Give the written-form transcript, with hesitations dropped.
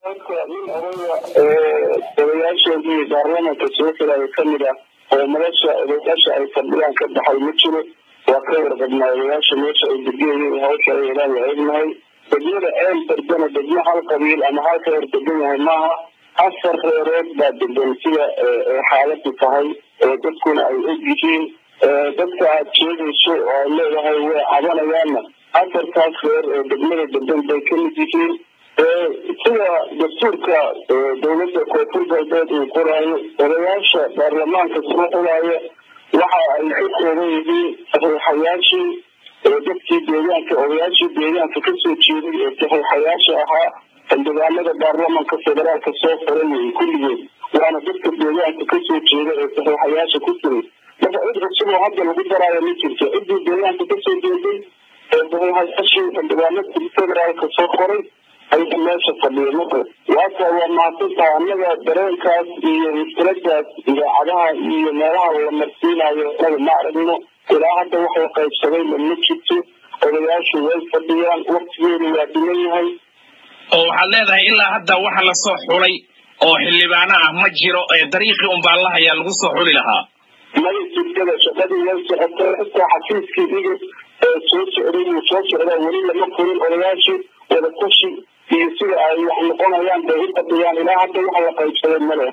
من odayaashoodii baarlamaanka soo xilay kamida oo odayaasha ay fadhiyaan ka baxay ma jiro waa ka warqabnaa odayaasha meesha ay degeeyeen hawsha ay helaan lahaydnahay degmada ceel bardana degmo hal qabiil ama hal reer degan yahay maaha afar reerood baa degan sida xaaladu tahay oo dadkuna ay og yihiin dadka aad sheegayso oo leedahay way cabanayaanna afartaas reer ee degmada degan bay ka mid yihiin sida dastuurka dowladda koonfur galbeed uu qoraayo odayaasha baarlamaanka soo xulaayo waxa ay ka kooban yihiin saxiixayaashii dadkii deegaanka odayaashii deegaanka kasoo jeeday ee saxiixayaasha ahaa xildhibaanada baarlamaanka federaalka soo qoran yihiin kulligood waana dadka deegaanka kasoo jeeda ee saxiixayaasha ku jiray marka cid cusub oo hadda lagu daraayo ma jirto ciddii deegaanka kasoo jeeday ee saxiixayaashii xildhibaanada federaalka soo qoray أيضا ما شفني نقل وأصلا ما تصل أنها دريكاس يسترجع إذا علىها ينالها ومرسينا يقول ما عرفنا إلى هذا وحي قيد سبيل من نجته ولياش ويفضيان وقت غير يعدميها وحال هذا إلا هذا وحل الصح حولي أو اللي بعناه مجرى طريقي بالله يلغو حولي لها ما يجب كذا شغالي يلسى حتى حفيز كبير صوت عليه ولي لما كل ولياشي ولا كل شيء في سوريا يحلقون أيام بعيد الديان إلى حتى يحلق يشتغل ملأ